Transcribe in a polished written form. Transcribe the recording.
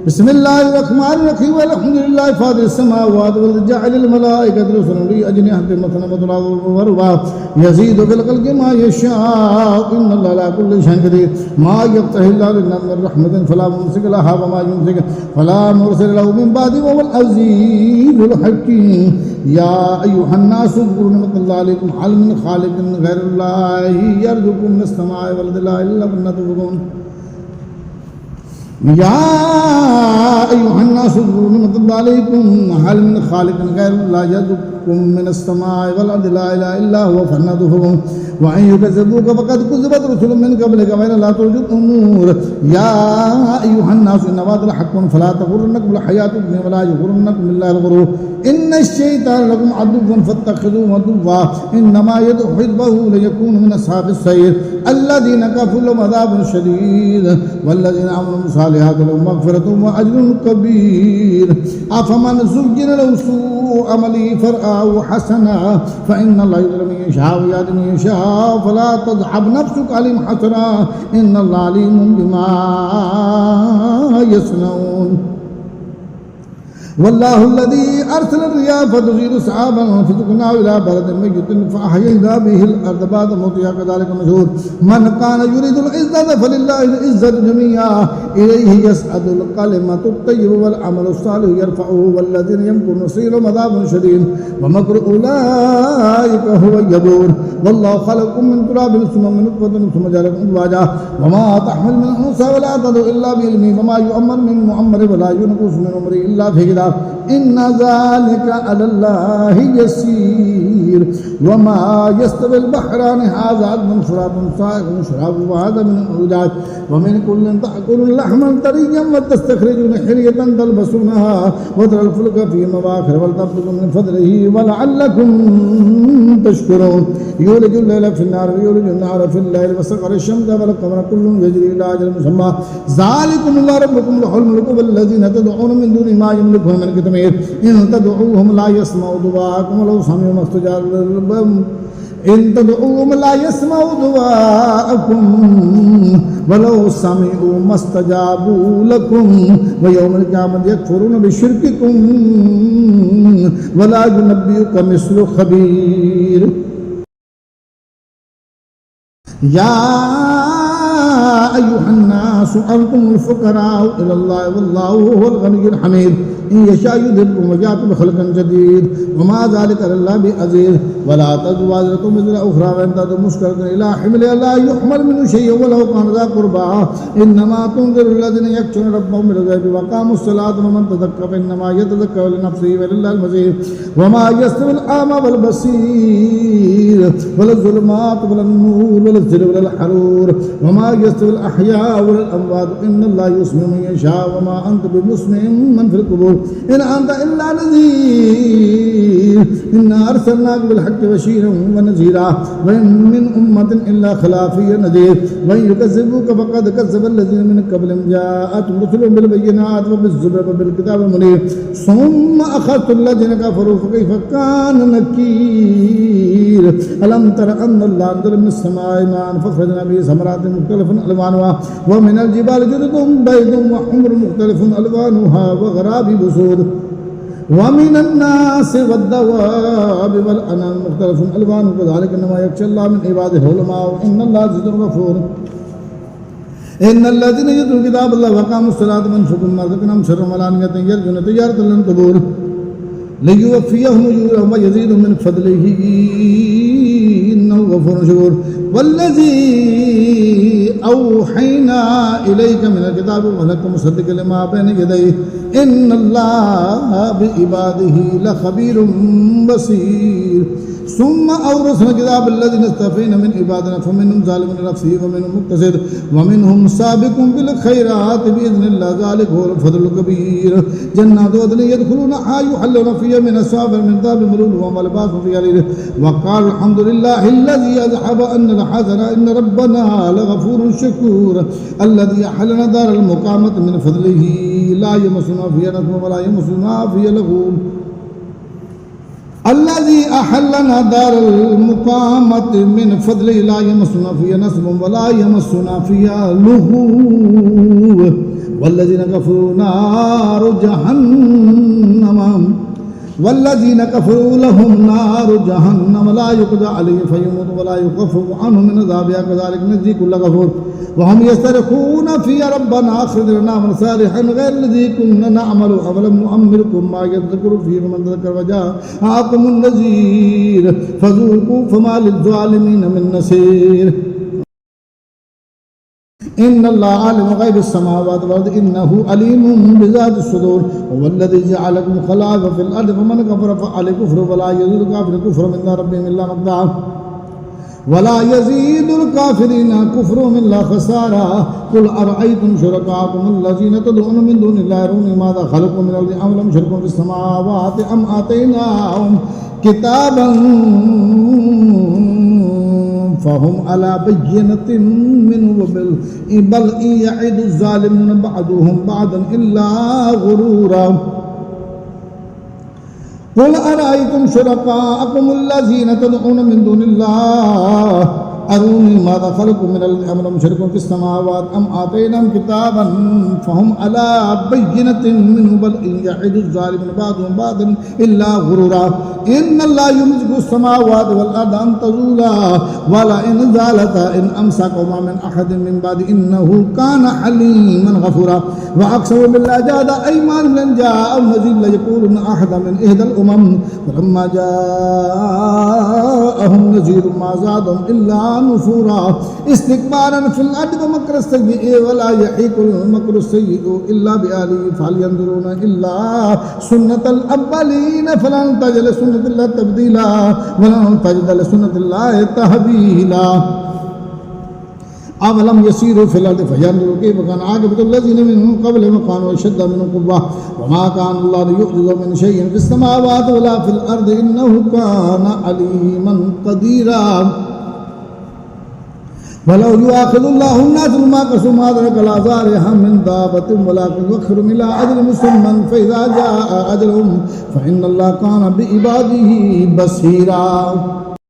بسم الله الرحمن الرحيم والحمد لله فاطر السماوات والأرض جاعل الملائكة رسلا أولي أجنحة مثنى ورباع يزيد في الخلق ما يشاء إن الله على كل شيء قدير ما يفتح الله للناس من رحمة فلا ممسك لها وما يمسك فلا مرسل له من بعده وهو العزيز الحكيم يا أيها الناس اذكروا نعمة الله عليكم هل من خالق غير الله يرزقكم من السماء والأرض لا إلا أنتم تشكرون يا أيها الناس اذكروا نعمة الله عليكم هل من خالق غير الله يرزقكم من السماء والأرض لا إله إلا هو فأنى تؤفكون وإن يكذبوك فقد كذبت رسل من قبلك وإلى الله ترجع الأمور يا أيها الناس إن وعد الحق فلا تغرنكم الحياة الدنيا ولا يغرنكم بالله الغرور إن الشيطان لكم عدو فاتخذوه عدوا إنما يدعو حزبه ليكون من أصحاب السعير الذين كفروا لهم عذاب شديد والذين عملوا الصالحات لهم مغفرة وأجر كبير أفمن زين له سوء عمله فرآه حسنا فإن الله يضل من يشاء ويهدي من يشاء فلا تذهب نفسك عليهم حسرا إن الله عليم بما يصنعون والله الذي أرسل الرياح فتثير سحابا فتسقناه إلى بلد ميت فأحيينا به الأرض بعد موتها كذلك النشور من كان يريد العزة فلله العزة جميعا إليه يصعد الكلمة الطيب والعمل الصالح يرفعه والذين يمكرون سيئا عذاب شديد ومكر أولئك هو اليبور والله خلقكم من تراب ثم من نطفة ثم جعلكم أزواجا وما تحمل من أنثى ولا تضع إلا بعلمه وما يؤمر من مؤمر ولا ينقص من عمره إلا في كتاب إن ذلك على الله يسير وما يستوي البحران هذا عذب فرات سائغ شرابه وهذا من الأوجاج ومن كل تأكلون لحما طريا وتستخرجون حلية تلبسونها وترى الفلك في مواخر ولتبتغوا من فضله ولعلكم تشكرون يولج الليل في النهار ويولج النهار في الليل وسخر الشمس والقمر كل يجري إلى أجل مسمى ذلكم الله ربكم له الملك والذين تدعون من دونه ما يملكون من قطمير إن تدعوهم لا يسمعوا دعاءكم ولو سمعوا ما استجابوا لكم إن تدعوهم لا يسمعوا دعاءكم ولو سمعوا ما استجابوا لكم ويوم القيامة يكفرون بشرككم ولا ينبئك مثل خبير يا أيها الناس أنتم الفقراء إلى الله والله هو الغني الحميد إن يشاء يذهبكم ويأتي بخلق جديد وما ذلك على الله بعزيز ولا تزر وازرة وزر أخرى وإن تدع مشكلة إلى حملها لا يحمل منه شيء ولو كان ذا قربى إنما تنذر الذين يخشون ربهم بالغيب وأقاموا الصلاة ومن تزكى فإنما يتزكى لنفسه ولله المصير وما يستوي الأعمى والبصير ولا الظلمات ولا النور ولا الظل ولا الحرور وما يستوي الأحياء ولا الأموات إن الله يسمع من يشاء وما أنت بمسمع من في القبور إن أنت إلا نذير إنا أرسلناك بالحق بشيرا ونذيرا وإن من أمة إلا خلا فيها نذير وإن يكذبوك فقد كذب الذين من قبلهم جاءتهم رسلهم بالبينات وبالزبر وبالكتاب المنير ثم أخذت الذين كفروا فكيف كان نكير ألم تر أن الله أنزل من السماء ماء فأخرجنا به ثمرات مختلف ألوانها ومن الجبال جدد بيض وحمر مختلف ألوانها وغرابيب سود ومن الناس والدواب والأنعام مختلف ألوانه كذلك إنما يخشى الله من عباده العلماء إن الله عزيز غفور إن الذين يتلون كتاب الله وأقاموا الصلاة وأنفقوا مما رزقناهم سرا وعلانية يرجون تجارة لن تبور ليوفيهم أجورهم ويزيدهم من فضله إنه غفور شكور والذي أوحينا إليك من الكتاب ولك مصدق لما بين يديه إن الله بعباده لخبير بصير ثم أورثنا الكتاب الذين اصطفينا من عبادنا فمنهم ظالم لنفسه ومنهم مقتصد ومنهم سابق بالخيرات بإذن الله ذلك هو الفضل الكبير جنات عدن يدخلونها يحلون فيها من أساور من ذهب ملول وما لباس فيها حرير وقال الحمد لله الذي أذهب أن الحزن إن ربنا لغفور شكور الذي أحلنا دار المقامة من فضله لا يمسنا فيها نصب ولا يمسنا فيها لغوب الذي أحلنا دار المقامة من فضله لا يمسنا فيها نصب ولا يمسنا فيها لغوب والذين كفروا نار جهنم والذين كفروا لهم نار جهنم لا يقضى عليهم فيموت ولا يخفف عنهم من عذابها كذلك نجزي كل كفور وهم يصرخون في ربنا اخرجنا نعمل صالحا غير الذي كنا نعمل أولم نؤمركم ما يذكر فيه من ذكر وجاءكم النذير فذوقوا فما للظالمين من نصير إن الله عالم غيب السماوات والأرض إنه عليم بذات الصدور هو الذي جعلكم خلائف في الأرض فمن كفر فعليه كفر ولا يزيد الكافر كفر من ربهم إلا مقتا ولا يزيد الكافرين كفرهم إلا خسارا قل أرأيتم شركاءكم الذين تدعون من دون الله أروني ماذا خلقوا من الأرض أم لهم شرك في السماوات أم آتيناهم كتابا فهم على بينة منه بل إن يعد الظالمون بعضهم بعضا إلا غرورا قل أرأيتم شركاءكم الذين تدعون من دون الله أروني ماذا خلقوا من الأرض أم لهم شرك في السماوات أم آتيناهم كتابا فهم على بينة منه بل إن يعد الظالمون بعضهم بعضا إلا غرورا إن الله يمسك السماوات والأرض أن تزولا ولئن زالتا إن أمسكهما من أحد من بعد إنه كان حليما غفورا وأقسموا بالله جهد أيمانهم لئن جاءهم نذير ليقولن أحدا من إحدى الأمم فلما جاءهم نذير ما زادهم إلا نفورا استكبارا في الأرض ومكر السيء ولا يحيق المكر السيء إلا بأهله فهل ينظرون إلا سنة الأولين فلن تجد لسنة الله تبديلا ولن تجد لسنة الله تحويلا أولم يسيروا في الأرض فينظروا كيف كان عاقبة الذين من قبلهم كانوا أشد منهم قوة وما كان الله ليعجزه من شيء في السماوات ولا في الأرض إنه كان عليما قديرا ولو يؤاخذ الله الناس بما كسبوا ما ترك على ظهرها من دابة ولكن يؤخرهم إلى أجل مسمى فإذا جاء أجلهم فإن الله كان بعباده بصيرا